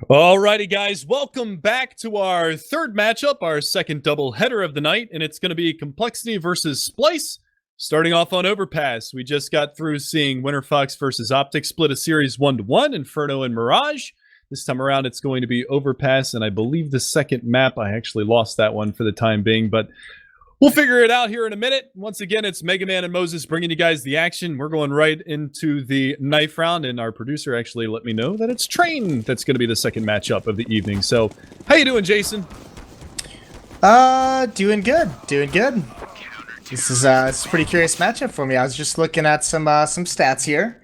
Alrighty, guys, welcome back to our third matchup, our second doubleheader of the night, and it's going to be compLexity versus Splyce. Starting off on Overpass, we just got through seeing Winter Fox versus Optic split a series 1-1, Inferno and Mirage. This time around, it's going to be Overpass, and I believe the second map, I actually lost that one for the time being, but we'll figure it out here in a minute. Once again, it's Mega Man and Moses bringing you guys the action. We're going right into the knife round, and our producer actually let me know that it's Train that's going to be the second matchup of the evening. So, how you doing, Jason? Doing good. Doing good. This is it's a pretty curious matchup for me. I was just looking at some stats here.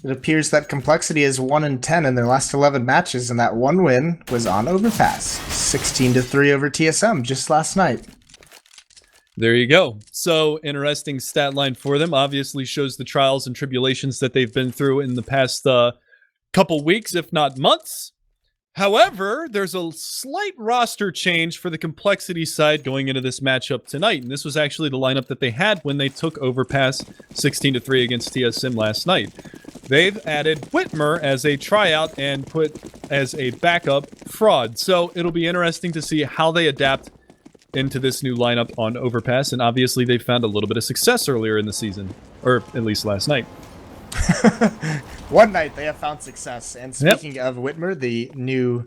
It appears that compLexity is 1-10 in their last 11 matches, and that one win was on Overpass, 16-3 over TSM just last night. There you go. So, interesting stat line for them. Obviously shows the trials and tribulations that they've been through in the past couple weeks, if not months. However, there's a slight roster change for the compLexity side going into this matchup tonight. And this was actually the lineup that they had when they took Overpass 16-3 against TSM last night. They've added Whitmer as a tryout and put as a backup Fraud. So it'll be interesting to see how they adapt into this new lineup on Overpass, and obviously they found a little bit of success earlier in the season, or at least last night. One night they have found success, and speaking of Whitmer, the new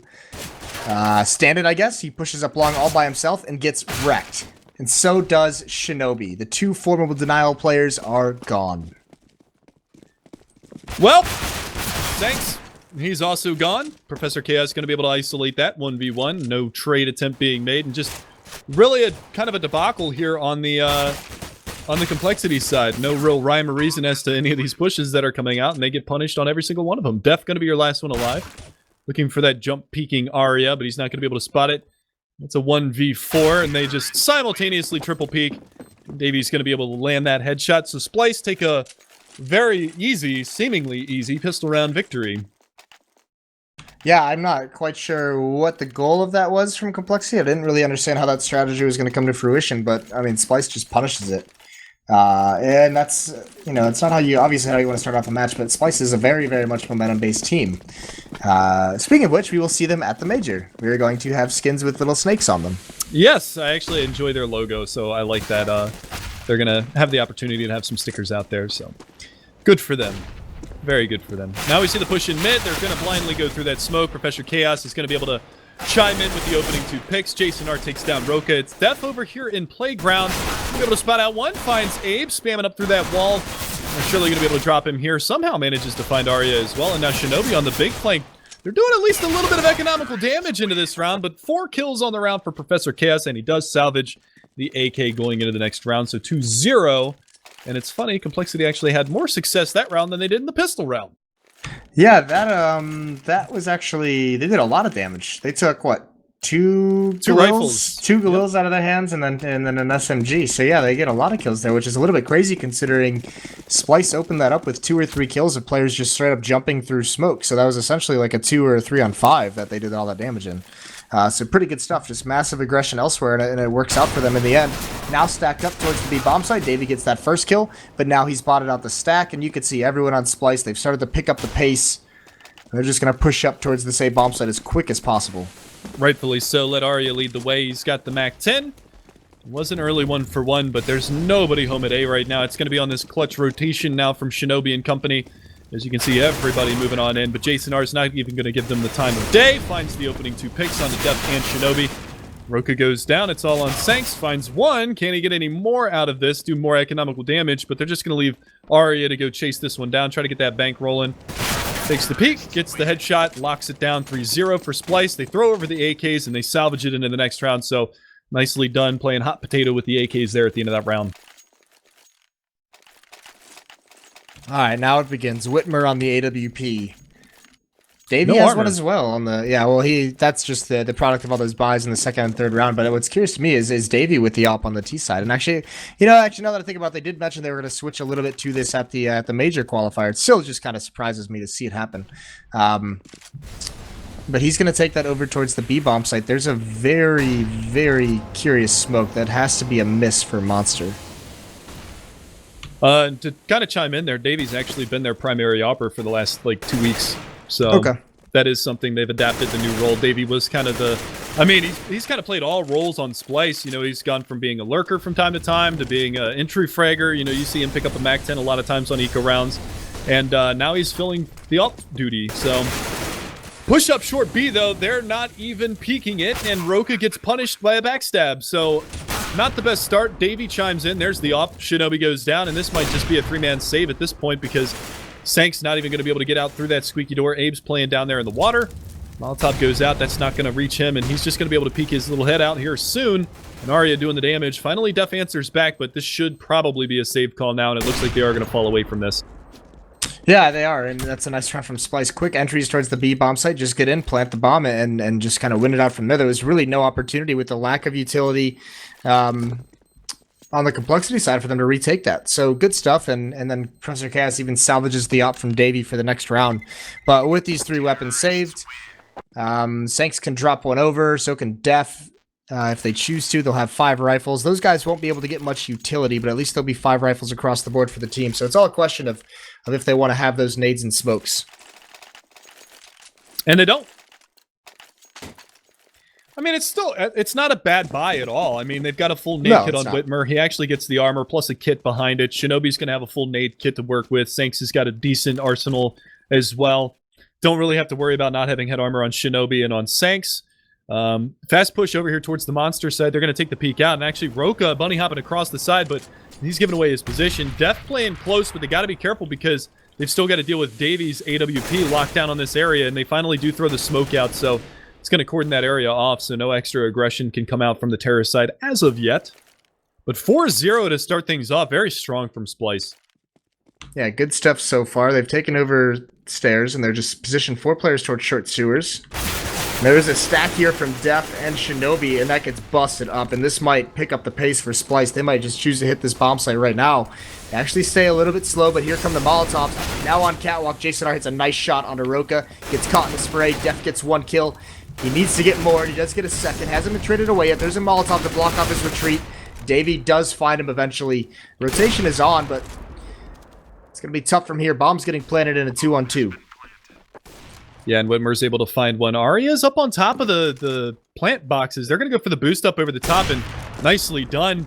stand-in, I guess, he pushes up long all by himself and gets wrecked. And so does Shinobi. The two formidable denial players are gone. Well, thanks. He's also gone. Professor Chaos is going to be able to isolate that 1v1. No trade attempt being made, and just really a kind of a debacle here on the compLexity side. No real rhyme or reason as to any of these pushes that are coming out, and they get punished on every single one of them. Def going to be your last one alive. Looking for that jump peeking Arya, but he's not going to be able to spot it. It's a 1v4, and they just simultaneously triple peek. Davy's going to be able to land that headshot. So Splyce take a very easy, seemingly easy, pistol round victory. Yeah, I'm not quite sure what the goal of that was from compLexity. I didn't really understand how that strategy was going to come to fruition, but, I mean, Splyce just punishes it. And that's, you know, it's not how you, obviously how you want to start off a match, but Splyce is a very, very much momentum-based team. Speaking of which, we will see them at the Major. We're going to have skins with little snakes on them. Yes, I actually enjoy their logo, so I like that. They're going to have the opportunity to have some stickers out there, so good for them. Very good for them. Now we see the push in mid. They're going to blindly go through that smoke. Professor Chaos is going to be able to chime in with the opening two picks. Jason R takes down Roka. It's Def over here in Playground. Be able to spot out one. Finds Abe spamming up through that wall. They're surely going to be able to drop him here. Somehow manages to find Arya as well. And now Shinobi on the big flank. They're doing at least a little bit of economical damage into this round, but 4 kills on the round for Professor Chaos, and he does salvage the AK going into the next round. So 2-0. And it's funny, compLexity actually had more success that round than they did in the pistol round. Yeah, that was actually, they did a lot of damage. They took what, two rifles, two Galils out of their hands, and then an SMG. So yeah, they get a lot of kills there, which is a little bit crazy considering Splyce opened that up with 2 or 3 kills of players just straight up jumping through smoke. So that was essentially like a 2 or a 3 on 5 that they did all that damage in. So pretty good stuff, just massive aggression elsewhere, and it works out for them in the end. Now stacked up towards the B bomb site, Davey gets that first kill, but now he's botted out the stack, and you can see everyone on Splyce, they've started to pick up the pace. They're just going to push up towards this A bomb site as quick as possible. Rightfully so, let Arya lead the way. He's got the MAC-10. Was an early 1-for-1, but there's nobody home at A right now. It's going to be on this clutch rotation now from Shinobi and company. As you can see, everybody moving on in, but Jason R is not even going to give them the time of day. Finds the opening 2 picks on the Def and Shinobi. Roka goes down. It's all on Sanks. Finds 1. Can he get any more out of this? Do more economical damage, but they're just going to leave Arya to go chase this one down. Try to get that bank rolling. Takes the peek. Gets the headshot. Locks it down 3-0 for Splyce. They throw over the AKs, and they salvage it into the next round. So, nicely done playing hot potato with the AKs there at the end of that round. Alright, now it begins. Whitmer on the AWP. Davey has one as well on the, yeah, well, that's just the product of all those buys in the second and third round, but what's curious to me is Davey with the op on the T side. And actually, now that I think about it, they did mention they were going to switch a little bit to this at the major qualifier. It still just kind of surprises me to see it happen. But he's going to take that over towards the B bomb site. There's a very, very curious smoke that has to be a miss for Monster. To kind of chime in there, Davy's actually been their primary opper for the last, 2 weeks. So okay. that is something they've adapted the new role. Davey was kind of the, I mean, he's kind of played all roles on Splyce. You know, he's gone from being a lurker from time to time to being an entry fragger. You know, you see him pick up a MAC-10 a lot of times on eco rounds. And now he's filling the up duty. So push up short B, though, they're not even peeking it, and Roka gets punished by a backstab. So not the best start. Davey chimes in. There's the op. Shinobi goes down, and this might just be a 3-man save at this point because Sank's not even going to be able to get out through that squeaky door. Abe's playing down there in the water. Molotov goes out. That's not going to reach him, and he's just going to be able to peek his little head out here soon. And Arya doing the damage. Finally, Def answers back, but this should probably be a save call now, and it looks like they are going to fall away from this. Yeah, they are, and that's a nice try from Splyce. Quick entries towards the B bomb site. Just get in, plant the bomb, and just kind of win it out from there. There was really no opportunity with the lack of utility on the compLexity side for them to retake that. So good stuff, and then Professor Chaos even salvages the op from Davey for the next round. But with these 3 weapons saved, Sanks can drop one over, so can Def. If they choose to, they'll have 5 rifles. Those guys won't be able to get much utility, but at least there'll be 5 rifles across the board for the team. So it's all a question of if they want to have those nades and smokes. And they don't. I mean, it's not a bad buy at all. I mean, they've got a full nade kit on Whitmer. He actually gets the armor plus a kit behind it. Shinobi's going to have a full nade kit to work with. Sanks has got a decent arsenal as well. Don't really have to worry about not having head armor on Shinobi and on Sanks. Fast push over here towards the monster side. They're going to take the peek out. And actually, Roka bunny hopping across the side, but he's giving away his position. Def playing close, but they got to be careful because they've still got to deal with Davies' AWP locked down on this area, and they finally do throw the smoke out. So it's going to cordon that area off, so no extra aggression can come out from the terrorist side as of yet. But 4-0 to start things off. Very strong from Splyce. Yeah, good stuff so far. They've taken over stairs, and they're just positioned 4 players towards short sewers. There's a stack here from Def and Shinobi, and that gets busted up, and this might pick up the pace for Splyce. They might just choose to hit this bomb site right now. They actually stay a little bit slow, but here come the Molotovs. Now on Catwalk, Jason R hits a nice shot onto Roka, gets caught in the spray. Def gets 1 kill. He needs to get more, and he does get a second. Hasn't been traded away yet. There's a Molotov to block off his retreat. Davey does find him eventually. Rotation is on, but it's going to be tough from here. Bomb's getting planted in a 2-on-2. Yeah, and Whitmer's able to find one. Arya's up on top of the plant boxes. They're going to go for the boost up over the top, and nicely done.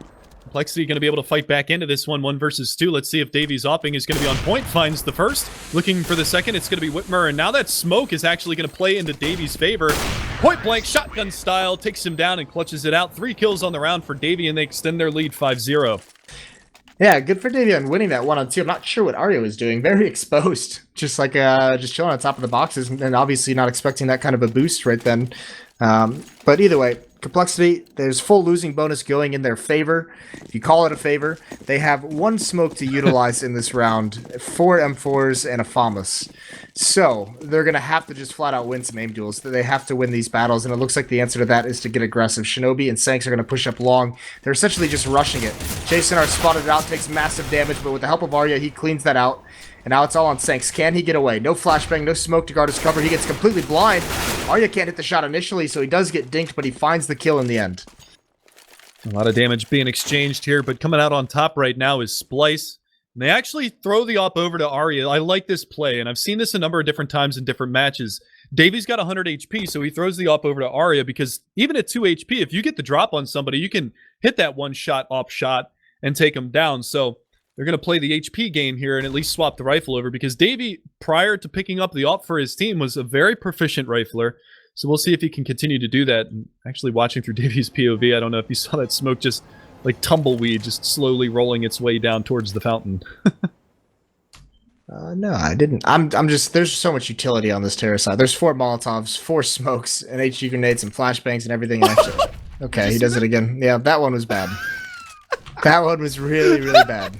compLexity going to be able to fight back into this one, 1 versus 2. Let's see if Davey's opping is going to be on point. Finds the first. Looking for the second. It's going to be Whitmer, and now that smoke is actually going to play into Davey's favor. Point blank, shotgun style, takes him down and clutches it out. 3 kills on the round for Davey, and they extend their lead 5-0. Yeah, good for Davey on winning that 1-on-2. I'm not sure what Arya was doing. Very exposed. Just like, just chilling on top of the boxes, and obviously not expecting that kind of a boost right then. But either way, compLexity, there's full losing bonus going in their favor. If you call it a favor, they have 1 smoke to utilize in this round, 4 M4s and a FAMAS. So they're going to have to just flat out win some aim duels. They have to win these battles, and it looks like the answer to that is to get aggressive. Shinobi and Sanks are going to push up long. They're essentially just rushing it. Jason R spotted it out, takes massive damage, but with the help of Arya, he cleans that out. And now it's all on Sanks. Can he get away? No flashbang, no smoke to guard his cover. He gets completely blind. Arya can't hit the shot initially, so he does get dinked, but he finds the kill in the end. A lot of damage being exchanged here, but coming out on top right now is Splyce. And they actually throw the op over to Arya. I like this play, and I've seen this a number of different times in different matches. Davey's got 100 HP, so he throws the op over to Arya because even at 2 HP, if you get the drop on somebody, you can hit that 1-shot op shot and take them down. So they're going to play the HP game here and at least swap the rifle over because Davey, prior to picking up the op for his team, was a very proficient rifler. So we'll see if he can continue to do that. And actually watching through Davey's POV, I don't know if you saw that smoke just like tumbleweed, just slowly rolling its way down towards the fountain. No, I didn't. I'm just, there's so much utility on this terror side. There's 4 Molotovs, 4 smokes, and HG grenades and flashbangs and everything. And actually, okay, he does it again. Yeah, that one was bad. That one was really, really bad.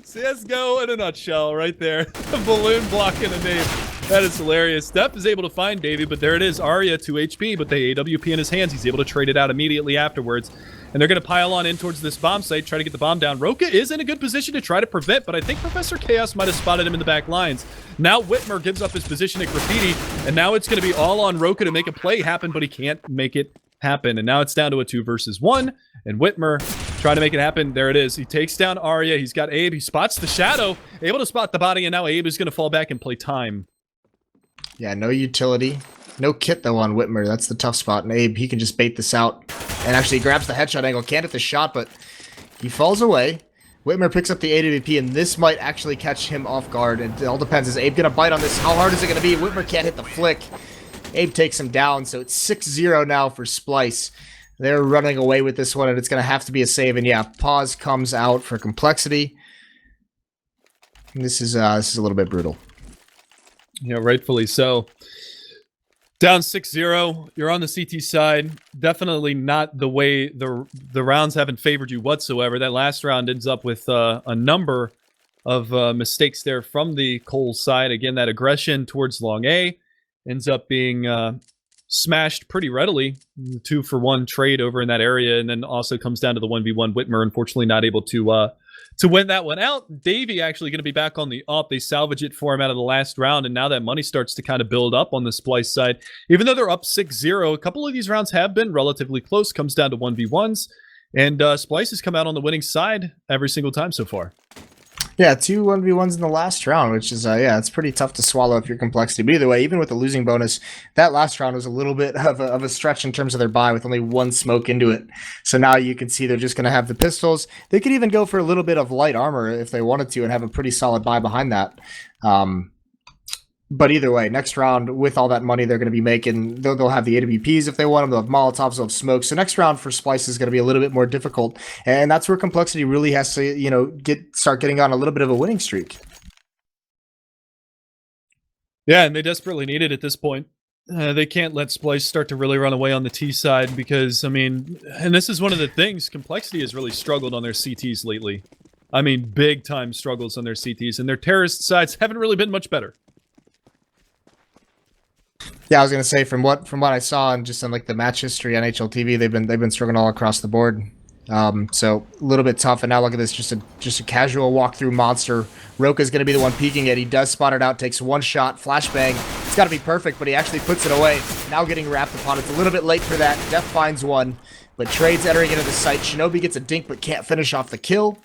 CSGO in a nutshell right there. A balloon blocking a nade. That is hilarious. Steph is able to find Davey, but there it is. Arya 2 HP, but the AWP in his hands. He's able to trade it out immediately afterwards. And they're going to pile on in towards this bomb site, try to get the bomb down. Roka is in a good position to try to prevent, but I think Professor Chaos might have spotted him in the back lines. Now Whitmer gives up his position at Graffiti, and now it's going to be all on Roka to make a play happen, but he can't make it happen. And now it's down to a 2 versus 1, and Whitmer trying to make it happen. There it is. He takes down Arya. He's got Abe. He spots the shadow, able to spot the body, and now Abe is going to fall back and play time. Yeah, no utility. No kit, though, on Whitmer. That's the tough spot. And Abe, he can just bait this out. And actually grabs the headshot angle. Can't hit the shot, but he falls away. Whitmer picks up the AWP, and this might actually catch him off guard. It all depends. Is Abe going to bite on this? How hard is it going to be? Whitmer can't hit the flick. Abe takes him down, so it's 6-0 now for Splyce. They're running away with this one, and it's going to have to be a save. And yeah, pause comes out for compLexity. And this is a little bit brutal. Yeah, rightfully so. Down 6-0. You're on the CT side. Definitely not the way the rounds haven't favored you whatsoever. That last round ends up with a number of mistakes there from the Cole side. Again, that aggression towards long A ends up being smashed pretty readily. 2-for-1 trade over in that area, and then also comes down to the 1v1. Whitmer, unfortunately, not able to win that one out. Davey actually going to be back on the up. They salvage it for him out of the last round, and now that money starts to kind of build up on the Splyce side. Even though they're up 6-0, a couple of these rounds have been relatively close. Comes down to 1v1s, and Splyce has come out on the winning side every single time so far. Yeah, 2 1v1s in the last round, which is, yeah, it's pretty tough to swallow if you're compLexity. But either way, even with the losing bonus, that last round was a little bit of a stretch in terms of their buy with only 1 smoke into it. So now you can see they're just going to have the pistols. They could even go for a little bit of light armor if they wanted to and have a pretty solid buy behind that. But either way, next round, with all that money they're going to be making, they'll have the AWPs if they want them, they'll have Molotovs, they'll have smoke. So next round for Splyce is going to be a little bit more difficult. And that's where compLexity really has to, you know, start getting on a little bit of a winning streak. Yeah, and they desperately need it at this point. They can't let Splyce start to really run away on the T side because, I mean, and this is one of the things, compLexity has really struggled on their CTs lately. I mean, big time struggles on their CTs, and their terrorist sides haven't really been much better. Yeah, I was gonna say from what I saw and just on like the match history on HLTV, they've been struggling all across the board. So a little bit tough. And now look at this, just a casual walkthrough monster. Roka's gonna be the one peeking it. He does spot it out, takes 1 shot, flashbang. It's got to be perfect, but he actually puts it away. Now getting wrapped upon. It's a little bit late for that. Def finds one, but Trade's entering into the site. Shinobi gets a dink, but can't finish off the kill.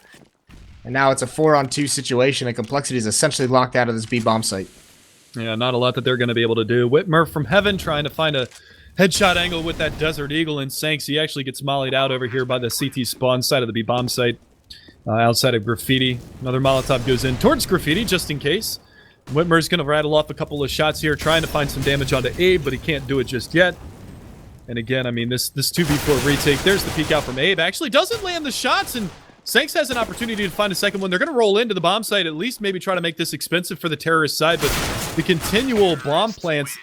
And now it's a 4-on-2 situation, and compLexity is essentially locked out of this B bomb site. Yeah, not a lot that they're going to be able to do. Whitmer from heaven trying to find a headshot angle with that Desert Eagle, and Sanks, he actually gets mollied out over here by the CT spawn side of the B-bomb site, outside of Graffiti. Another Molotov goes in towards Graffiti, just in case. Whitmer's going to rattle off a couple of shots here, trying to find some damage onto Abe, but he can't do it just yet. And again, I mean, this 2v4 retake, there's the peek out from Abe. Actually doesn't land the shots, and Sanks has an opportunity to find a second one. They're going to roll into the bomb site, at least maybe try to make this expensive for the terrorist side, but the continual bomb plants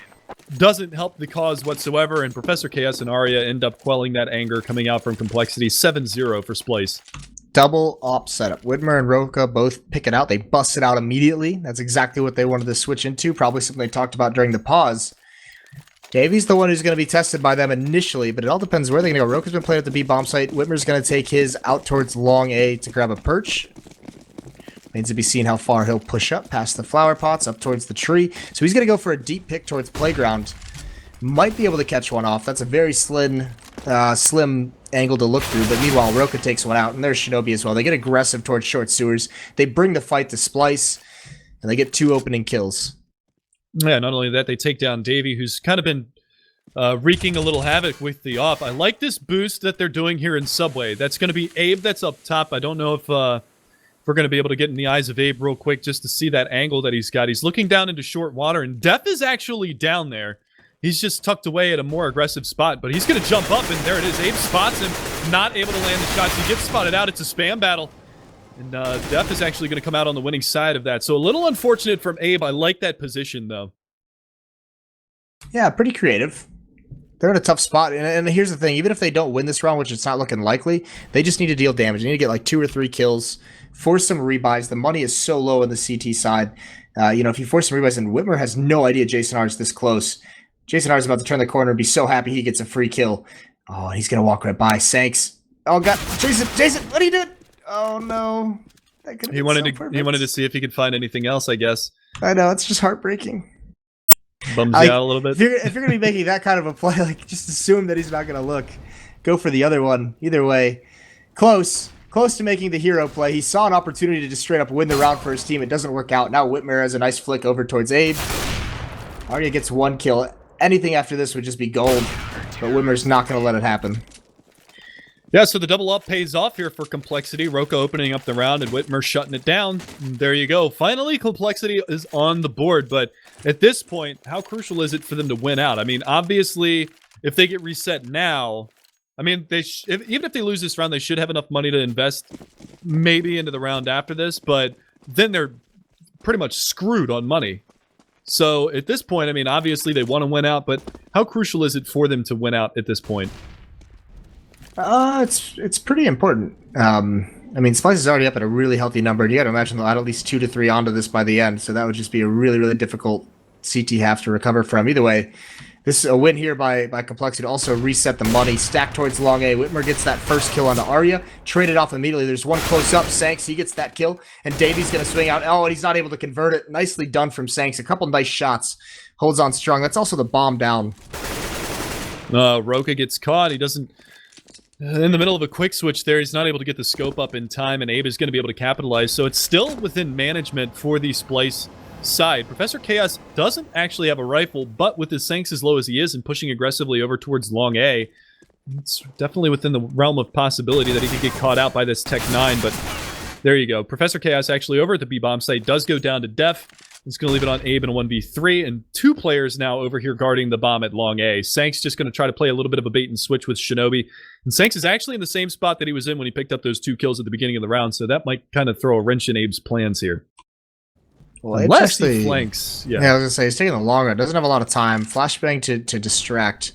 doesn't help the cause whatsoever, and Professor KS and Arya end up quelling that anger coming out from compLexity. 7-0 for Splyce. Double op setup. Whitmer and Roka both pick it out. They bust it out immediately. That's exactly what they wanted to switch into. Probably something they talked about during the pause. Davy's the one who's going to be tested by them initially, but it all depends where they're going to go. Roka's been playing at the B bomb site. Whitmer's going to take his out towards long A to grab a perch. Needs to be seen how far he'll push up past the flower pots, up towards the tree. So he's going to go for a deep pick towards playground. Might be able to catch one off. That's a very slim angle to look through, but meanwhile, Roka takes one out, and there's Shinobi as well. They get aggressive towards short sewers. They bring the fight to Splyce, and they get 2 opening kills. Yeah, not only that, they take down Davey, who's kind of been wreaking a little havoc with the off. I like this boost that they're doing here in Subway. That's going to be Abe that's up top. I don't know if we're going to be able to get in the eyes of Abe real quick just to see that angle that he's got. He's looking down into short water, and Def is actually down there. He's just tucked away at a more aggressive spot, but he's going to jump up, and there it is. Abe spots him, not able to land the shots. He gets spotted out. It's a spam battle. And Def is actually going to come out on the winning side of that. So a little unfortunate from Abe. I like that position, though. Yeah, pretty creative. They're in a tough spot. And here's the thing. Even if they don't win this round, which it's not looking likely, they just need to deal damage. They need to get like 2 or 3 kills, force some rebuys. The money is so low on the CT side. You know, if you force some rebuys, and Whitmer has no idea Jason R is this close. Jason R is about to turn the corner and be so happy he gets a free kill. Oh, he's going to walk right by. Sanks. Oh, God. Jason, what are you doing? Oh no! He wanted to see if he could find anything else, I guess. I know, it's just heartbreaking. Bums you out a little bit. If you're gonna be making that kind of a play, like just assume that he's not gonna look. Go for the other one. Either way, close to making the hero play. He saw an opportunity to just straight up win the round for his team. It doesn't work out. Now Whitmer has a nice flick over towards Abe. Arya gets 1 kill. Anything after this would just be gold, but Wimmer's not going to let it happen. Yeah, so the double up pays off here for compLexity. Roka opening up the round and Whitmer shutting it down. And there you go. Finally, compLexity is on the board, but at this point, how crucial is it for them to win out? I mean, obviously, if they get reset now, I mean, even if they lose this round, they should have enough money to invest maybe into the round after this, but then they're pretty much screwed on money. So at this point, I mean, obviously they want to win out, but how crucial is it for them to win out at this point? It's pretty important. I mean, Splyce is already up at a really healthy number, and you got to imagine they'll add at least 2 to 3 onto this by the end, so that would just be a really, really difficult CT half to recover from. Either way, this is a win here by compLexity to also reset the money. Stack towards long A. Whitmer gets that first kill onto Arya. Traded off immediately. There's one close up. Sanks, he gets that kill. And Davies going to swing out. Oh, and he's not able to convert it. Nicely done from Sanks. A couple nice shots. Holds on strong. That's also the bomb down. Roka gets caught. He doesn't... In the middle of a quick switch there, he's not able to get the scope up in time, and Abe is going to be able to capitalize. So it's still within management for the Splyce side. Professor Chaos doesn't actually have a rifle, but with his Sanks as low as he is and pushing aggressively over towards long A, it's definitely within the realm of possibility that he could get caught out by this Tech 9, but there you go. Professor Chaos actually over at the B-bomb site does go down to Def. It's going to leave it on Abe in a 1v3, and 2 players now over here guarding the bomb at long A. Sanks just going to try to play a little bit of a bait and switch with Shinobi. And Sanks is actually in the same spot that he was in when he picked up those 2 kills at the beginning of the round, so that might kind of throw a wrench in Abe's plans here. Well, unless he flanks. Yeah, I was going to say, he's taking the long run. Doesn't have a lot of time. Flashbang to distract.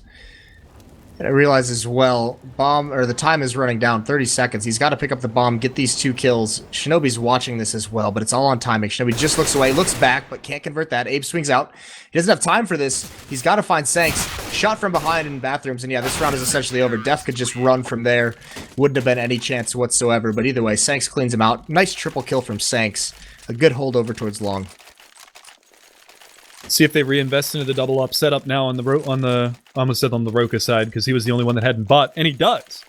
And I realize as well, the time is running down, 30 seconds. He's got to pick up the bomb, get these 2 kills. Shinobi's watching this as well, but it's all on timing. Shinobi just looks away, looks back, but can't convert that. Abe swings out. He doesn't have time for this. He's got to find Sanks. Shot from behind in bathrooms, and yeah, this round is essentially over. Def could just run from there. Wouldn't have been any chance whatsoever, but either way, Sanks cleans him out. Nice triple kill from Sanks. A good hold over towards long. See if they reinvest into the double up setup now on the almost said on the Roka side, because he was the only one that hadn't bought, and he does.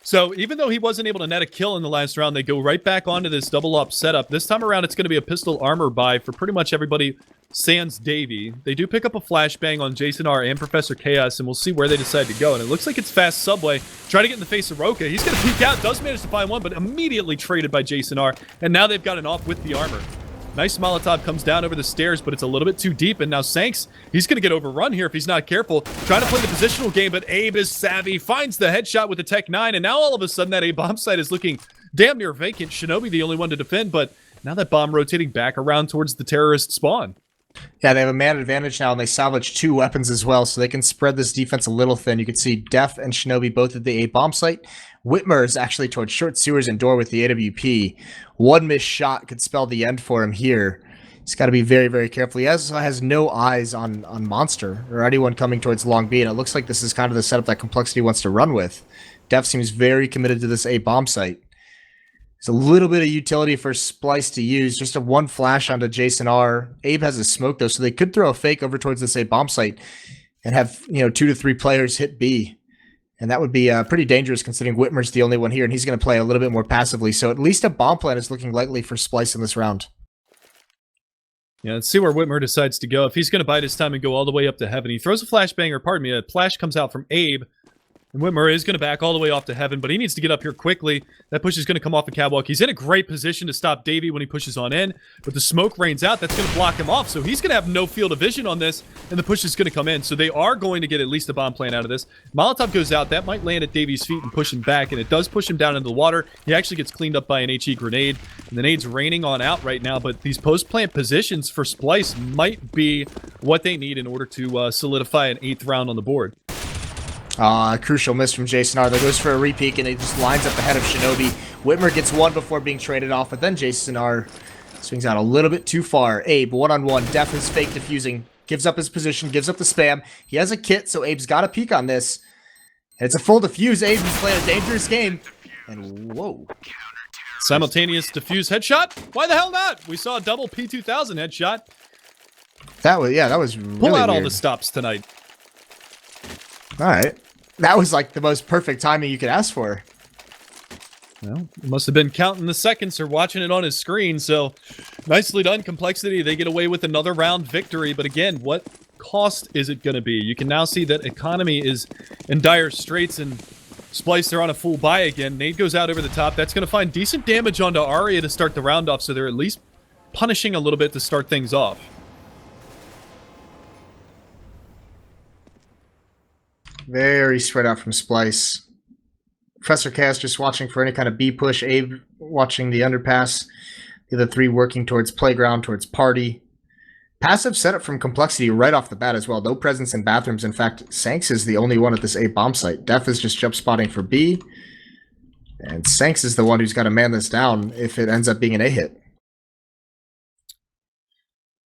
So even though he wasn't able to net a kill in the last round, they go right back onto this double up setup. This time around, it's going to be a pistol armor buy for pretty much everybody sans Davey. They do pick up a flashbang on Jason R and Professor Chaos, and we'll see where they decide to go. And it looks like it's fast subway. Try to get in the face of Roka. He's going to peek out, does manage to find one, but immediately traded by Jason R. And now they've got an off with the armor. Nice Molotov comes down over the stairs, but it's a little bit too deep, and now Sanks, he's going to get overrun here if he's not careful. Trying to play the positional game, but Abe is savvy, finds the headshot with the Tech 9, and now all of a sudden that A bomb site is looking damn near vacant. Shinobi the only one to defend, but now that bomb rotating back around towards the terrorist spawn. Yeah, they have a man advantage now, and they salvage 2 weapons as well, so they can spread this defense a little thin. You can see Def and Shinobi both at the A bomb site. Whitmer is actually towards short sewers and door with the AWP. One missed shot could spell the end for him here. He's got to be very, very careful. He has no eyes on Monster or anyone coming towards long B, and it looks like this is kind of the setup that compLexity wants to run with. Def seems very committed to this A bomb site. There's a little bit of utility for Splyce to use. Just a 1 flash onto Jason R. Abe has a smoke, though, so they could throw a fake over towards this A bomb site and have, 2 to 3 players hit B. And that would be pretty dangerous considering Whitmer's the only one here, and he's going to play a little bit more passively. So at least a bomb plan is looking likely for Splyce in this round. Yeah, let's see where Whitmer decides to go. If he's going to bide his time and go all the way up to heaven, he throws a flashbang, or pardon me, a flash comes out from Abe. And Whitmer is going to back all the way off to heaven, but he needs to get up here quickly. That push is going to come off the catwalk. He's in a great position to stop Davey when he pushes on in, but the smoke rains out. That's going to block him off, so he's going to have no field of vision on this, and the push is going to come in. So they are going to get at least a bomb plan out of this. Molotov goes out. That might land at Davey's feet and push him back, and it does push him down into the water. He actually gets cleaned up by an HE grenade, and the nade's raining on out right now, but these post-plant positions for Splyce might be what they need in order to solidify an 8th round on the board. Crucial miss from Jason R. There goes for a repeat, and he just lines up ahead of Shinobi. Whitmer gets 1 before being traded off, but then Jason R. swings out a little bit too far. Abe, 1-on-1. Def is fake defusing. Gives up his position, gives up the spam. He has a kit, so Abe's got a peek on this. And it's a full defuse. Abe is playing a dangerous game. And whoa. Simultaneous defuse headshot? Why the hell not? We saw a double P2000 headshot. That was really Pull out weird. all the stops tonight. All right. That was like the most perfect timing you could ask for. Well, he must have been counting the seconds or watching it on his screen, so nicely done, compLexity. They get away with another round victory, but again, what cost is it going to be? You can now see that economy is in dire straits, and Splyce, they're on a full buy again. Nade goes out over the top. That's going to find decent damage onto Arya to start the round off, so they're at least punishing a little bit to start things off. Very spread out from Splyce. Professor Chaos just watching for any kind of B push. Abe watching the underpass. The other three working towards playground, towards party. Passive setup from compLexity right off the bat as well. No presence in bathrooms. In fact, Sanks is the only one at this A bomb site. Def is just jump spotting for B. And Sanks is the one who's got to man this down if it ends up being an A hit.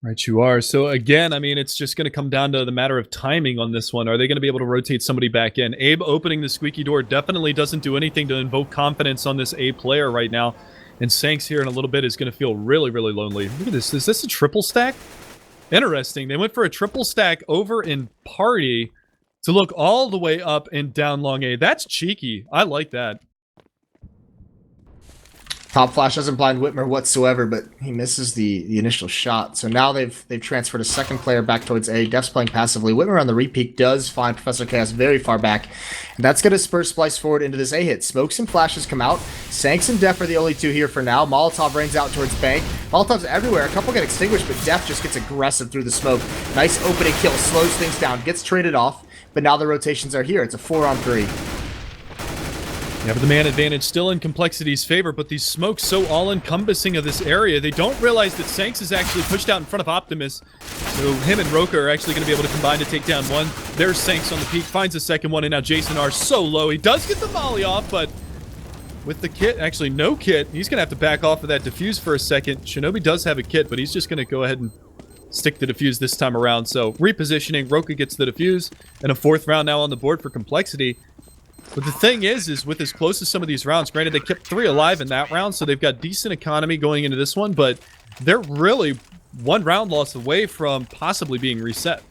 Right, you are. So again, I mean, it's just going to come down to the matter of timing on this one. Are they going to be able to rotate somebody back in? Abe opening the squeaky door definitely doesn't do anything to invoke confidence on this A player right now. And Sanks here in a little bit is going to feel really, really lonely. Look at this. Is this a triple stack? Interesting. They went for a triple stack over in party to look all the way up and down long A. That's cheeky. I like that. Top Flash doesn't blind Whitmer whatsoever, but he misses the initial shot. So now they've transferred a second player back towards A. Def's playing passively. Whitmer on the repeat does find Professor Chaos very far back. And that's going to spur Splyce forward into this A hit. Smokes and flashes come out. Sanks and Def are the only two here for now. Molotov rains out towards Bank. Molotov's everywhere. A couple get extinguished, but Def just gets aggressive through the smoke. Nice opening kill. Slows things down. Gets traded off. But now the rotations are here. It's a 4-on-3. Yeah, but the man advantage still in compLexity's favor, but these smokes so all-encompassing of this area, they don't realize that Sanks is actually pushed out in front of Optimus. So him and Roka are actually going to be able to combine to take down one. There's Sanks on the peak, finds a second one, and now Jason R so low. He does get the volley off, but with the kit, actually no kit, he's going to have to back off of that defuse for a second. Shinobi does have a kit, but he's just going to go ahead and stick the defuse this time around. So repositioning, Roka gets the defuse, and a fourth round now on the board for compLexity. But the thing is with as close as some of these rounds, granted they kept 3 alive in that round, so they've got decent economy going into this one, but they're really one round loss away from possibly being reset.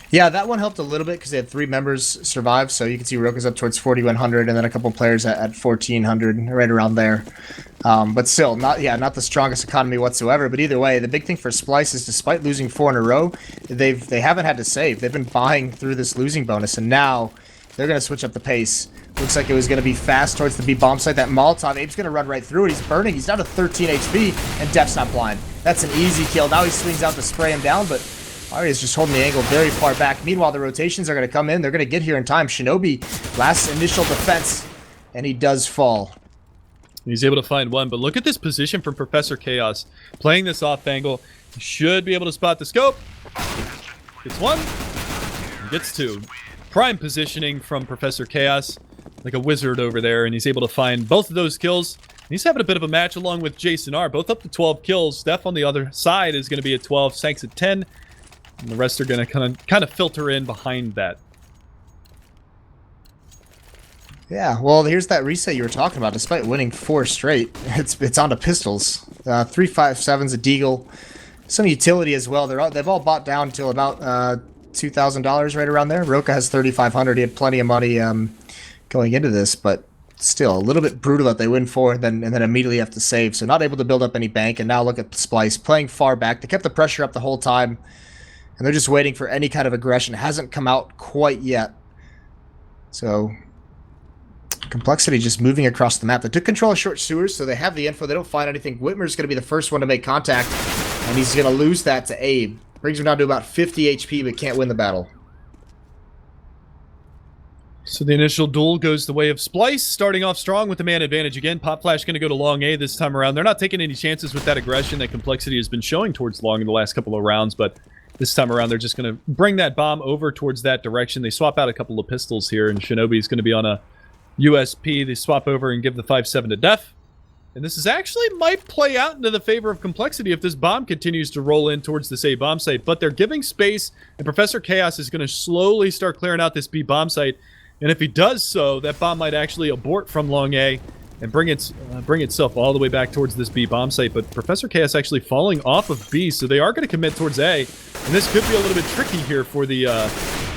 Yeah, that one helped a little bit because they had 3 members survive, so you can see Roka's up towards 4,100 and then a couple players at 1,400, right around there. But still, not the strongest economy whatsoever. But either way, the big thing for Splyce is despite losing 4 in a row, they haven't had to save. They've been buying through this losing bonus, and now they're going to switch up the pace. Looks like it was going to be fast towards the B bomb site. That Molotov, Abe's going to run right through it. He's burning. He's down to 13 HP, and Def's not blind. That's an easy kill. Now he swings out to spray him down, but Arya's just holding the angle very far back. Meanwhile, the rotations are going to come in. They're going to get here in time. Shinobi, last initial defense, and he does fall. He's able to find one, but look at this position from Professor Chaos. Playing this off angle, he should be able to spot the scope. Gets 1, and gets 2. Prime positioning from Professor Chaos, like a wizard over there, and he's able to find both of those kills. He's having a bit of a match along with Jason R, both up to 12 kills. Def on the other side is going to be at 12, Sanks at 10. And the rest are going to kind of filter in behind that. Yeah, well, here's that reset you were talking about. Despite winning 4 straight, it's on to pistols. 357's a deagle, some utility as well. They've all bought down until about $2,000 right around there. Roka has 3,500. He had plenty of money going into this, but still a little bit brutal that they win 4 and then immediately have to save. So not able to build up any bank. And now look at Splyce playing far back. They kept the pressure up the whole time. And they're just waiting for any kind of aggression. It hasn't come out quite yet. So compLexity just moving across the map. They took control of short sewers, so they have the info. They don't find anything. Whitmer's going to be the first one to make contact, and he's going to lose that to Abe. Brings him down to about 50 HP, but can't win the battle. So the initial duel goes the way of Splyce, starting off strong with the man advantage again. Pop Flash going to go to long A this time around. They're not taking any chances with that aggression that compLexity has been showing towards long in the last couple of rounds, but this time around, they're just going to bring that bomb over towards that direction. They swap out a couple of pistols here, and Shinobi is going to be on a USP. They swap over and give the 5.7 to Def. And this is actually might play out into the favor of compLexity if this bomb continues to roll in towards this A bomb site. But they're giving space, and Professor Chaos is going to slowly start clearing out this B bomb site. And if he does so, that bomb might actually abort from long A and bring itself all the way back towards this B bomb site. But Professor Chaos actually falling off of B, so they are going to commit towards A. And this could be a little bit tricky here for the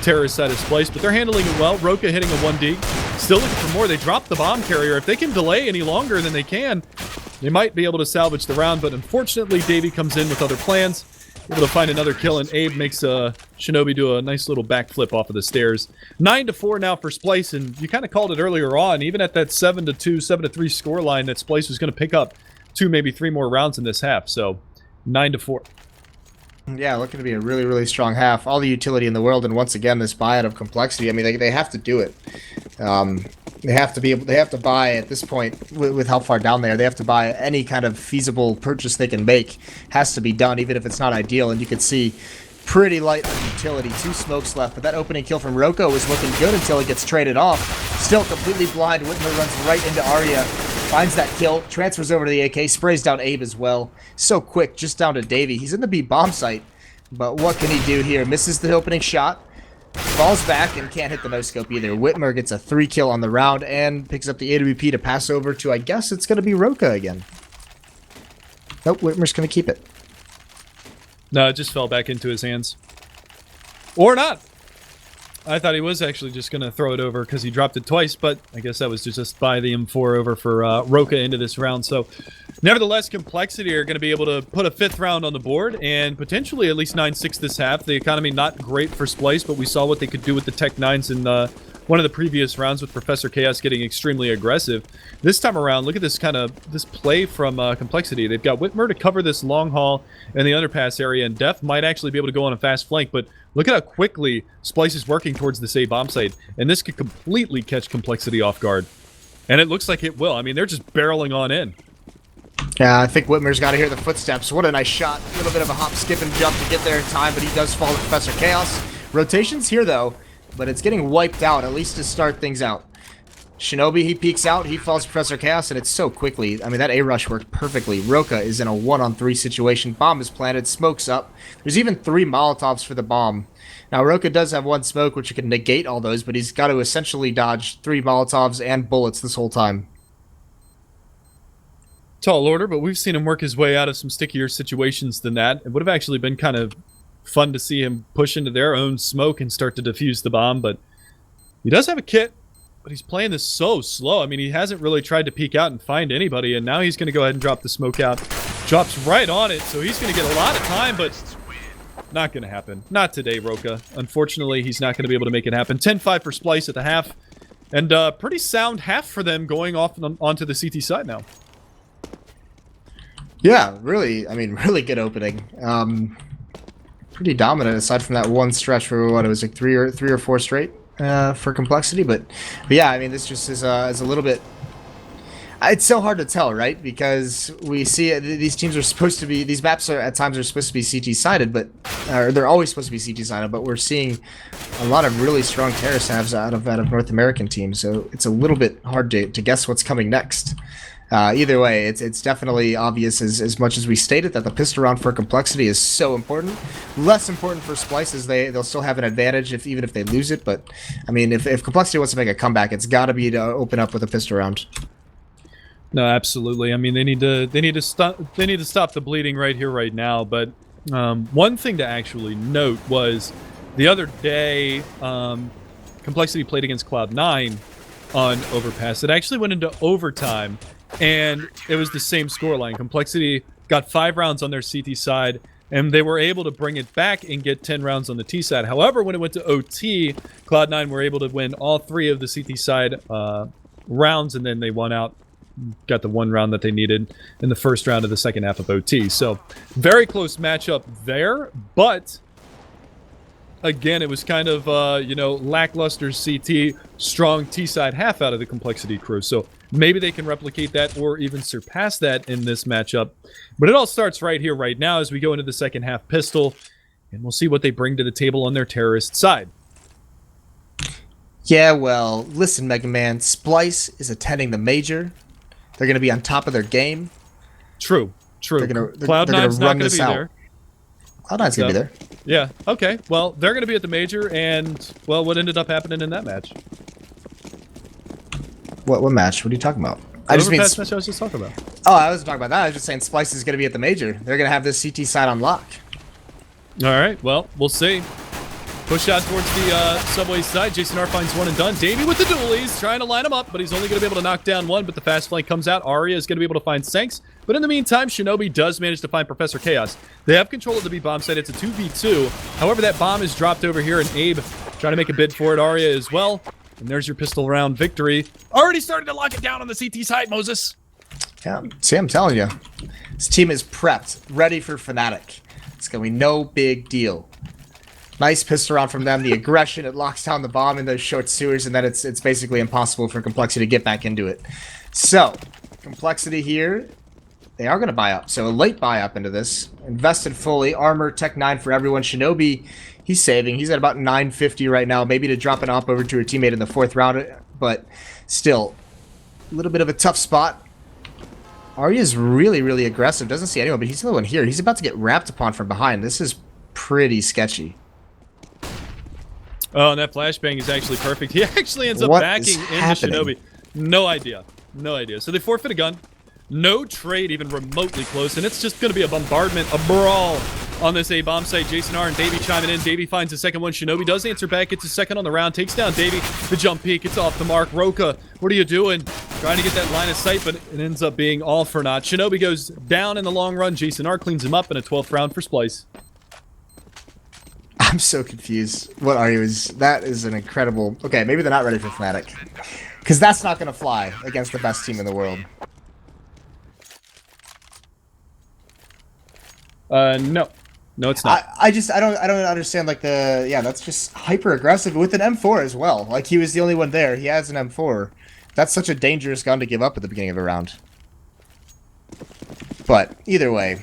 terrorist side of Splyce, but they're handling it well. Roka hitting a 1D. Still looking for more. They dropped the bomb carrier. If they can delay any longer than they can, they might be able to salvage the round, but unfortunately, Davey comes in with other plans. able to find another kill, and Abe makes Shinobi do a nice little backflip off of the stairs. 9-4 now for Splyce, and you kind of called it earlier on, even at that 7-2, 7-3 score line, that Splyce was going to pick up 2, maybe 3 more rounds in this half. So 9-4. Yeah, looking to be a really, really strong half. All the utility in the world, and once again, this buyout of compLexity. I mean, they have to do it. They have to be able. They have to buy at this point with how far down they are. They have to buy any kind of feasible purchase they can make. Has to be done, even if it's not ideal. And you can see pretty light on utility. 2 smokes left, but that opening kill from Roko was looking good until it gets traded off. Still completely blind. Whitmer runs right into Arya. Finds that kill, transfers over to the AK, sprays down Abe as well. So quick, just down to Davey. He's in the B bomb site, but what can he do here? Misses the opening shot, falls back, and can't hit the no-scope either. Whitmer gets a 3 kill on the round and picks up the AWP to pass over to, I guess it's going to be Roka again. Nope, Whitmer's going to keep it. No, it just fell back into his hands. Or not. I thought he was actually just going to throw it over because he dropped it twice, but I guess that was to just buy the M4 over for Roka into this round. So, nevertheless, compLexity are going to be able to put a 5th round on the board and potentially at least 9-6 this half. The economy not great for Splyce, but we saw what they could do with the Tech 9s in one of the previous rounds with Professor Chaos getting extremely aggressive. This time around, look at this this play from compLexity. They've got Whitmer to cover this long haul in the underpass area, and Def might actually be able to go on a fast flank, but look at how quickly Splyce is working towards the A bomb site, and this could completely catch compLexity off guard. And it looks like it will. I mean, they're just barreling on in. Yeah, I think Whitmer's got to hear the footsteps. What a nice shot. A little bit of a hop, skip, and jump to get there in time, but he does fall to Professor Chaos. Rotations here, though, but it's getting wiped out, at least to start things out. Shinobi, he peeks out, he falls to Professor Chaos, and it's so quickly. I mean, that A-rush worked perfectly. Roka is in a 1-on-3 situation. Bomb is planted, smoke's up. There's even 3 Molotovs for the bomb. Now, Roka does have 1 smoke, which can negate all those, but he's got to essentially dodge 3 Molotovs and bullets this whole time. Tall order, but we've seen him work his way out of some stickier situations than that. It would have actually been kind of fun to see him push into their own smoke and start to defuse the bomb, but he does have a kit, but he's playing this so slow. I mean, he hasn't really tried to peek out and find anybody, and now he's going to go ahead and drop the smoke out. Drops right on it, so he's going to get a lot of time, but not going to happen. Not today, Roka. Unfortunately, he's not going to be able to make it happen. 10-5 for Splyce at the half, and pretty sound half for them going off onto the CT side now. Yeah, really, I mean, really good opening. Pretty dominant aside from that one stretch for what it was like three or four straight for compLexity, but yeah, I mean, this just is a little bit. It's so hard to tell, right? Because we see these teams are supposed to be, these maps are at times are supposed to be CT sided, but they're always supposed to be CT sided. But we're seeing a lot of really strong terrace halves out of North American teams, so it's a little bit hard to guess what's coming next. Either way, it's definitely obvious as much as we stated that the pistol round for compLexity is so important. Less important for Splyce as they'll still have an advantage even if they lose it. But I mean, if compLexity wants to make a comeback, it's got to be to open up with a pistol round. No, absolutely. I mean, they need to stop the bleeding right here, right now. But one thing to actually note was the other day, compLexity played against Cloud9 on Overpass. It actually went into overtime. And it was the same scoreline. compLexity got 5 rounds on their CT side, and they were able to bring it back and get 10 rounds on the T side. However, when it went to OT, Cloud9 were able to win all 3 of the CT side rounds, and then they won out, got the 1 round that they needed in the first round of the second half of OT. So, very close matchup there, but again, it was kind of, lackluster CT, strong T-side half out of the compLexity crew. So maybe they can replicate that or even surpass that in this matchup. But it all starts right here, right now, as we go into the second half pistol. And we'll see what they bring to the table on their terrorist side. Yeah, well, listen, Mega Man. Splyce is attending the major. They're going to be on top of their game. True. Cloud9's not going to be there. Cloud9's going to be there. Yeah, okay. Well, they're going to be at the major, and, well, what ended up happening in that match? What match? What are you talking about? Match I was just talking about. Oh, I wasn't talking about that. I was just saying Splyce is going to be at the major. They're going to have this CT side on lock. All right, well, we'll see. Push out towards the subway side. Jason R finds one and done. Davey with the dualies, trying to line him up, but he's only going to be able to knock down one, but the fast flank comes out. Arya is going to be able to find Sanks, but in the meantime, Shinobi does manage to find Professor Chaos. They have control of the B bomb site. It's a 2v2. However, that bomb is dropped over here, and Abe trying to make a bid for it. Arya as well. And there's your pistol round victory. Already starting to lock it down on the CT side, Moses. Yeah, see, I'm telling you. This team is prepped, ready for Fnatic. It's going to be no big deal. Nice pistol round from them. The aggression, it locks down the bomb in those short sewers, and then it's basically impossible for compLexity to get back into it. So, compLexity here, they are going to buy up. So a late buy up into this. Invested fully. Armor, Tech 9 for everyone. Shinobi, he's saving. He's at about 950 right now. Maybe to drop an op over to her teammate in the 4th round, but still, a little bit of a tough spot. Arya's really, really aggressive. Doesn't see anyone, but he's the only one here. He's about to get wrapped upon from behind. This is pretty sketchy. Oh, and that flashbang is actually perfect. He actually ends up backing into Shinobi. No idea. No idea. So they forfeit a gun. No trade even remotely close, and it's just going to be a bombardment, a brawl on this A bomb site. Jason R and Davey chiming in. Davey finds the second one. Shinobi does answer back. Gets his second on the round. Takes down Davey. The jump peek. It's off the mark. Roka, what are you doing? Trying to get that line of sight, but it ends up being all for naught. Shinobi goes down in the long run. Jason R cleans him up in a 12th round for Splyce. I'm so confused. What are you? That is an incredible... Okay, maybe they're not ready for Fnatic. Because that's not going to fly against the best team in the world. No. No, it's not. I don't understand, like, the... Yeah, that's just hyper-aggressive with an M4 as well. Like, he was the only one there. He has an M4. That's such a dangerous gun to give up at the beginning of the round. But, either way...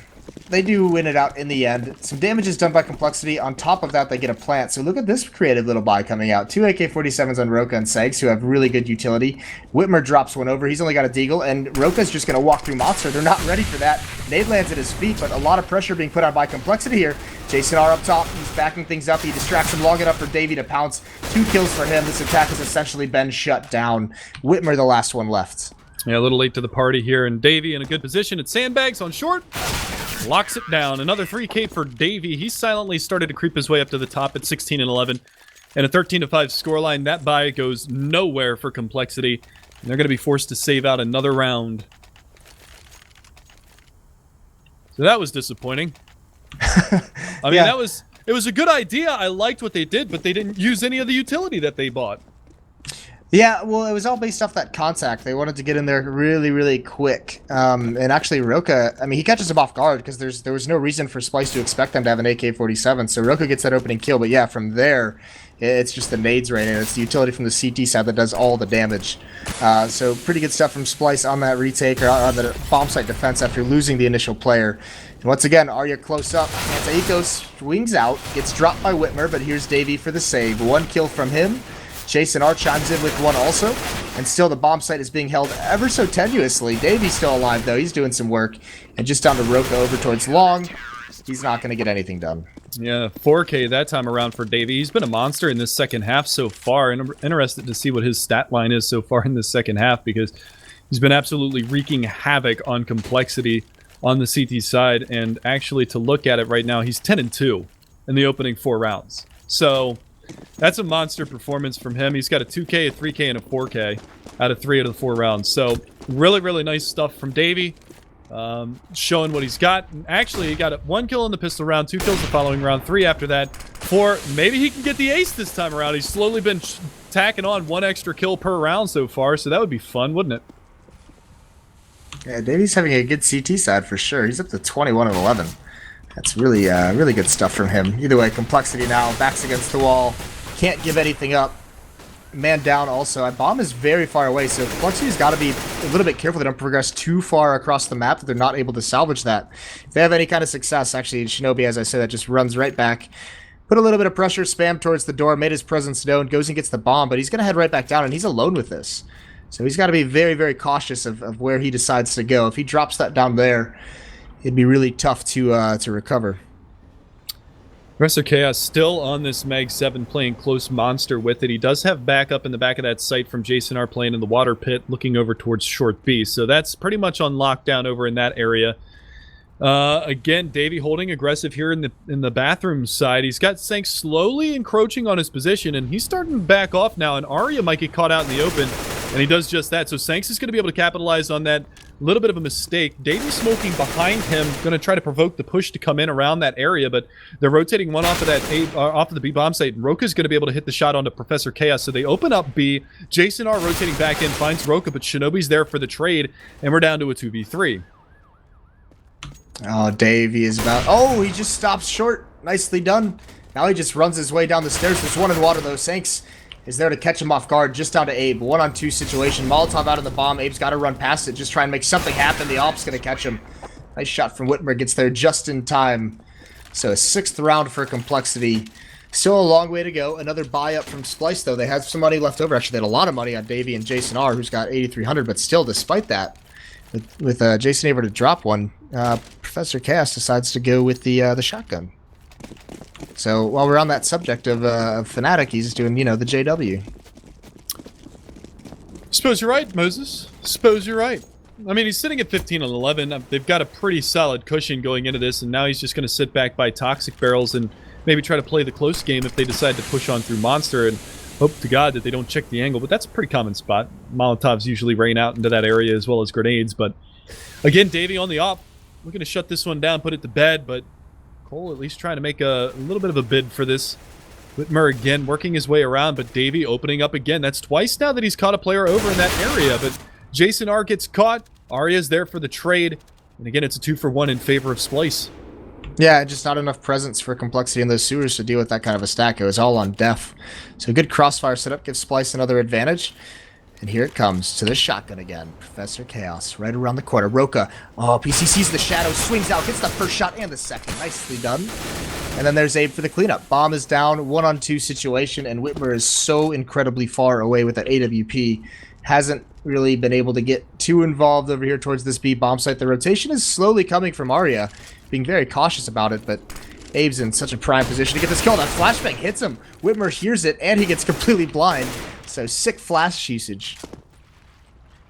They do win it out in the end. Some damage is done by compLexity. On top of that, they get a plant. So look at this creative little buy coming out. 2 AK-47s on Roka and Segs, who have really good utility. Whitmer drops one over. He's only got a deagle, and Roka's just going to walk through Monster. They're not ready for that. Nade lands at his feet, but a lot of pressure being put on by compLexity here. Jason R up top. He's backing things up. He distracts him long enough for Davey to pounce. 2 kills for him. This attack has essentially been shut down. Whitmer, the last one left. Yeah, a little late to the party here, and Davey in a good position. It's sandbags on short. Locks it down. Another 3K for Davey. He silently started to creep his way up to the top at 16 and 11. And a 13-5 scoreline. That buy goes nowhere for compLexity. And they're going to be forced to save out another round. So that was disappointing. I mean, Yeah. it was a good idea. I liked what they did, but they didn't use any of the utility that they bought. Yeah, well, it was all based off that contact. They wanted to get in there really, really quick. And actually, Roka, I mean, he catches him off guard because there was no reason for Splyce to expect them to have an AK-47. So Roka gets that opening kill. But yeah, from there, it's just the nades right in. It's the utility from the CT side that does all the damage. So pretty good stuff from Splyce on that retake or on the bomb site defense after losing the initial player. And once again, Arya close up. Anti-Eco swings out, gets dropped by Whitmer, but here's Davey for the save. 1 kill from him. Jason R chimes in with 1 also, and still the bomb site is being held ever so tenuously. Davey's still alive though, he's doing some work, and just down to Roka over towards Long. He's not going to get anything done. Yeah, 4K that time around for Davey. He's been a monster in this second half so far, and I'm interested to see what his stat line is so far in this second half, because he's been absolutely wreaking havoc on compLexity on the CT side, and actually to look at it right now, he's 10 and 2 in the opening 4 rounds. So... that's a monster performance from him. He's got a 2K, a 3K, and a 4K out of 3 out of the 4 rounds. So really, really nice stuff from Davey. Showing what he's got. And actually, he got 1 kill in the pistol round, 2 kills the following round, 3 after that. 4, maybe he can get the ace this time around. He's slowly been tacking on 1 extra kill per round so far, so that would be fun, wouldn't it? Yeah, Davey's having a good CT side for sure. He's up to 21 and 11. That's really, really good stuff from him. Either way, compLexity now, backs against the wall. Can't give anything up. Man down also. Bomb is very far away, so compLexity's got to be a little bit careful they don't progress too far across the map that they're not able to salvage that. If they have any kind of success, actually, Shinobi, as I said, that just runs right back. Put a little bit of pressure, spam towards the door, made his presence known, goes and gets the bomb, but he's going to head right back down, and he's alone with this. So he's got to be very, very cautious of where he decides to go. If he drops that down there, it'd be really tough to recover. Professor Chaos still on this Mag 7 playing close monster with it. He does have backup in the back of that site from Jason R playing in the water pit looking over towards short B. So that's pretty much on lockdown over in that area. Again, Davey holding aggressive here in the bathroom side. He's got Sank slowly encroaching on his position, and he's starting to back off now, and Arya might get caught out in the open, and he does just that. So Sanks is going to be able to capitalize on that. Little bit of a mistake. Davey smoking behind him, going to try to provoke the push to come in around that area, but they're rotating one off of that off of the B bomb site, and Roka's going to be able to hit the shot onto Professor Chaos. So they open up B. Jason R rotating back in, finds Roka, but Shinobi's there for the trade, and we're down to a 2v3. Oh, Davey is about... Oh, he just stops short. Nicely done. Now he just runs his way down the stairs. There's one in water, though. Sanks is there to catch him off guard. Just down to Abe. 1-on-2 situation. Molotov out of the bomb. Abe's got to run past it. Just try and make something happen. The Alp's going to catch him. Nice shot from Whitmer. Gets there just in time. So a 6th round for compLexity. Still a long way to go. Another buy up from Splyce, though. They had some money left over. Actually, they had a lot of money on Davey and Jason R, who's got 8,300. But still, despite that, with Jason able to drop one, Professor Chaos decides to go with the shotgun. So while we're on that subject of Fnatic, he's doing, you know, the JW. Suppose you're right, Moses. Suppose you're right. I mean, he's sitting at 15 on 11. They've got a pretty solid cushion going into this, and now he's just going to sit back by Toxic Barrels and maybe try to play the close game if they decide to push on through Monster and hope to God that they don't check the angle. But that's a pretty common spot. Molotovs usually rain out into that area as well as grenades. But again, Davey on the op. We're going to shut this one down, put it to bed, but Cole at least trying to make a little bit of a bid for this. Whitmer again working his way around, but Davey opening up again. That's twice now that he's caught a player over in that area, but Jason R gets caught. Arya's there for the trade, and again, it's a 2-for-1 in favor of Splyce. Yeah, just not enough presence for compLexity in those sewers to deal with that kind of a stack. It was all on def. So good crossfire setup gives Splyce another advantage. And here it comes to the shotgun again. Professor Chaos right around the corner. Roka. Oh, PC sees the shadow, swings out, gets the first shot and the second. Nicely done. And then there's Abe for the cleanup. Bomb is down, 1-on-2 situation, and Whitmer is so incredibly far away with that AWP. Hasn't really been able to get too involved over here towards this B bomb site. The rotation is slowly coming from Arya, being very cautious about it, but Abe's in such a prime position to get this kill. That flashbang hits him. Whitmer hears it, and he gets completely blind. So sick flash usage.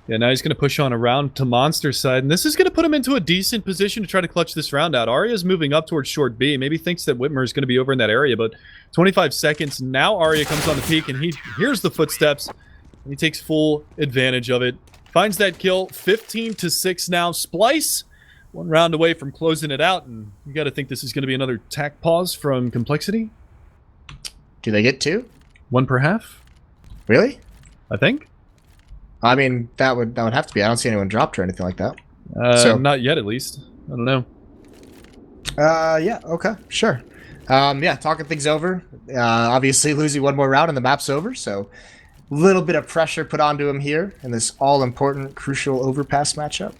Yeah, now he's going to push on around to Monster side, and this is going to put him into a decent position to try to clutch this round out. Arya's moving up towards short B. Maybe thinks that Whitmer is going to be over in that area, but 25 seconds. Now Arya comes on the peak, and he hears the footsteps, and he takes full advantage of it. Finds that kill. 15-6 now. Splyce, one round away from closing it out, and you got to think this is going to be another tack pause from compLexity. Do they get 2? 1 per half, Really? I think. I mean, that would have to be. I don't see anyone dropped or anything like that. Not yet, at least. I don't know. Yeah, okay, sure. Yeah, talking things over. Obviously, losing one more round and the map's over, so a little bit of pressure put onto him here in this all-important, crucial Overpass matchup.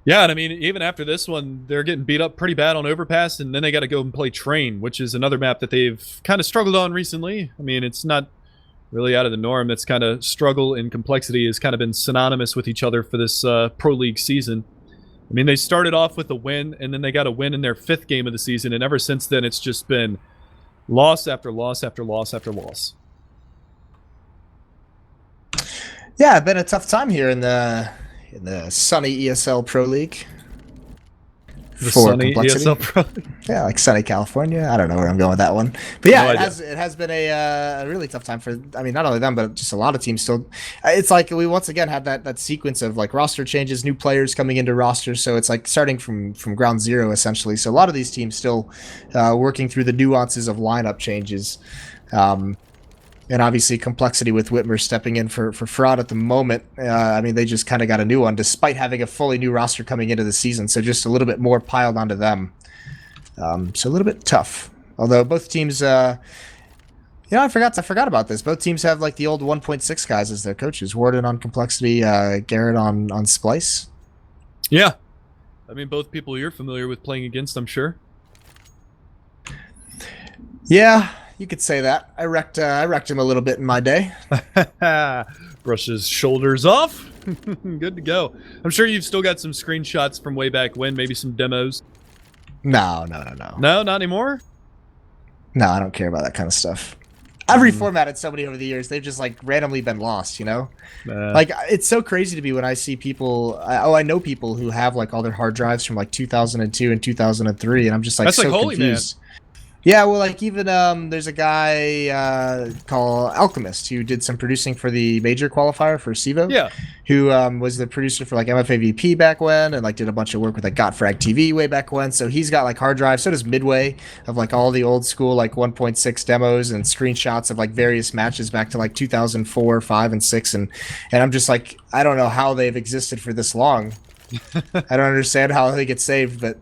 Yeah, and I mean, even after this one, they're getting beat up pretty bad on Overpass, and then they got to go and play Train, which is another map that they've kind of struggled on recently. I mean, it's not really out of the norm. That's kind of struggle and compLexity has kind of been synonymous with each other for this Pro League season. I mean, they started off with a win, and then they got a win in their 5th game of the season, and ever since then, it's just been loss after loss after loss after loss. Yeah, it's been a tough time here in the sunny ESL Pro League. The sunny compLexity. ESL Pro. Yeah, like sunny California. I don't know where I'm going with that one. But yeah, No it idea. has been a really tough time for, I mean, not only them, but just a lot of teams still. It's like we once again had that sequence of like roster changes, new players coming into rosters. So it's like starting from ground zero, essentially. So a lot of these teams still working through the nuances of lineup changes. And obviously compLexity with Whitmer stepping in for fraud at the moment. I mean, they just kind of got a new one despite having a fully new roster coming into the season. So just a little bit more piled onto them. So a little bit tough. Although both teams, you know, I forgot about this. Both teams have like the old 1.6 guys as their coaches. Warden on compLexity, Garrett on Splyce. Yeah. I mean, both people you're familiar with playing against, I'm sure. Yeah. You could say that. I wrecked him a little bit in my day. Brush his shoulders off. Good to go. I'm sure you've still got some screenshots from way back when, maybe some demos. No. No, not anymore? No, I don't care about that kind of stuff. Every format had so many over the years. They've just like randomly been lost, you know? Like it's so crazy to me when I see people. I know people who have like all their hard drives from like 2002 and 2003, and I'm just like That's so like Holy confused. Yeah, well, like even there's a guy called Alchemist who did some producing for the major qualifier for Sivo. Yeah. Who was the producer for like MFAVP back when, and like did a bunch of work with like GotFrag TV way back when. So he's got like hard drives. So does Midway of like all the old school like 1.6 demos and screenshots of like various matches back to like 2004, 5, and 6. And I'm just like, I don't know how they've existed for this long. I don't understand how they get saved, but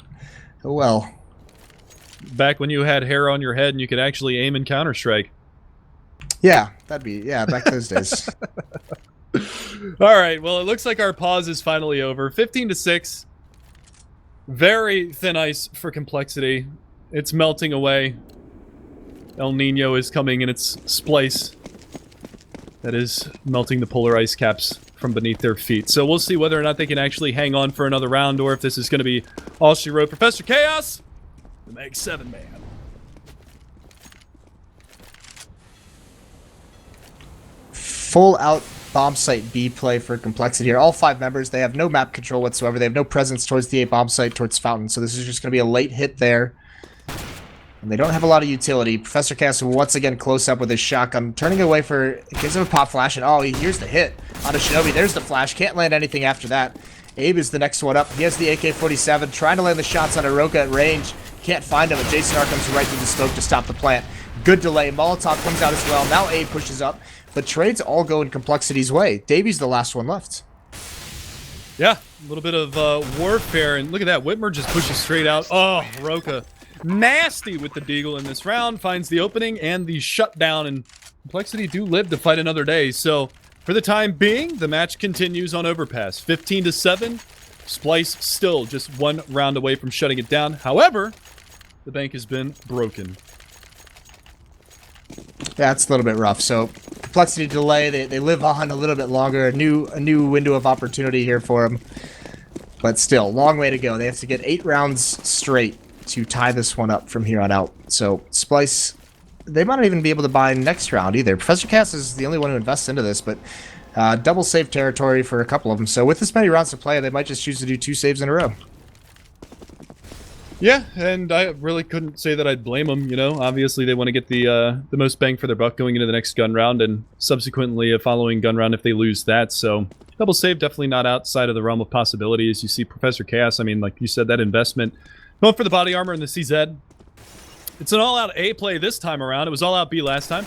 oh well. Back when you had hair on your head and you could actually aim in Counter-Strike. Yeah, back those days. All right, well, it looks like our pause is finally over. 15-6. Very thin ice for compLexity. It's melting away. El Nino is coming in its Splyce. That is melting the polar ice caps from beneath their feet. So we'll see whether or not they can actually hang on for another round, or if this is going to be all she wrote. Professor Chaos, the Mag 7 man. Full out bomb site B play for compLexity here. All 5 members, they have no map control whatsoever. They have no presence towards the A bomb site, towards Fountain. So this is just going to be a late hit there. And they don't have a lot of utility. Professor Cass once again close up with his shotgun, turning away for, gives him a pop flash, and oh, here's the hit on a Shinobi. There's the flash. Can't land anything after that. Abe is the next one up. He has the AK-47, trying to land the shots on Aroka at range. Can't find him, and Jason R comes right through the smoke to stop the plant. Good delay. Molotov comes out as well. Now Abe pushes up, but trades all go in compLexity's way. Davy's the last one left. Yeah, a little bit of warfare, and look at that. Whitmer just pushes straight out. Oh, Roka. Nasty with the deagle in this round. Finds the opening and the shutdown, and compLexity do live to fight another day. So, for the time being, the match continues on Overpass. 15-7. Splyce still just one round away from shutting it down. However, the bank has been broken. Yeah, it's a little bit rough. So, compLexity delay, they live on a little bit longer. A new window of opportunity here for them. But still, long way to go. They have to get 8 rounds straight to tie this one up from here on out. So, Splyce, they might not even be able to buy next round either. Professor Cass is the only one who invests into this, but double save territory for a couple of them. So, with this many rounds to play, they might just choose to do 2 saves in a row. Yeah, and I really couldn't say that I'd blame them, you know. Obviously, they want to get the most bang for their buck going into the next gun round, and subsequently a following gun round if they lose that. So, double save definitely not outside of the realm of possibility. As you see Professor Chaos, I mean, like you said, that investment going for the body armor and the CZ. It's an all-out A play this time around. It was all-out B last time.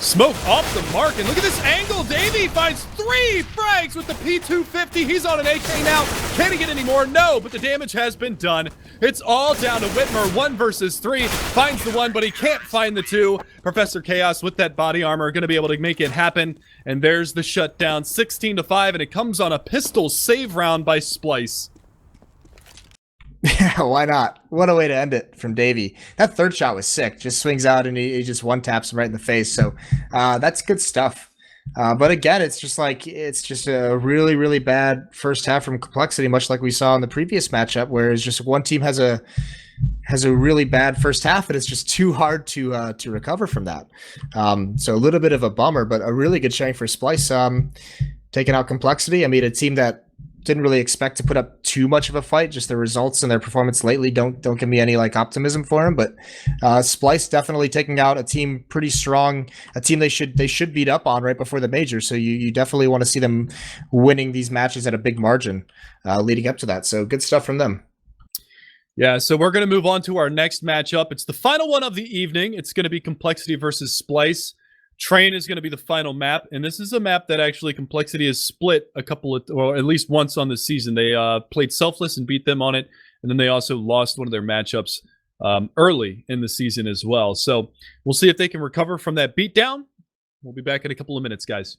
Smoke off the mark, and look at this angle. Davey finds 3 frags with the P250. He's on an AK now. Can he get any more? No, but the damage has been done. It's all down to Whitmer. 1 versus 3. Finds the 1, but he can't find the 2. Professor Chaos with that body armor going to be able to make it happen. And there's the shutdown. 16-5, and it comes on a pistol save round by Splyce. Yeah, why not? What a way to end it from Davey. That third shot was sick. Just swings out and he just one-taps him right in the face. So that's good stuff. But again, it's just a really, really bad first half from compLexity, much like we saw in the previous matchup, where it's just one team has a really bad first half, and it's just too hard to recover from that. So a little bit of a bummer, but a really good showing for Splyce. Taking out compLexity. I mean, a team that didn't really expect to put up too much of a fight. Just the results and their performance lately don't give me any like optimism for him. But Splyce definitely taking out a team pretty strong, a team they should beat up on right before the major. So you definitely want to see them winning these matches at a big margin leading up to that. So good stuff from them. Yeah, so we're going to move on to our next matchup. It's the final one of the evening. It's going to be compLexity versus Splyce. Train is going to be the final map, and this is a map that actually compLexity has split a couple of, or at least once on the season. They played Selfless and beat them on it, and then they also lost one of their matchups early in the season as well. So we'll see if they can recover from that beatdown. We'll be back in a couple of minutes, guys.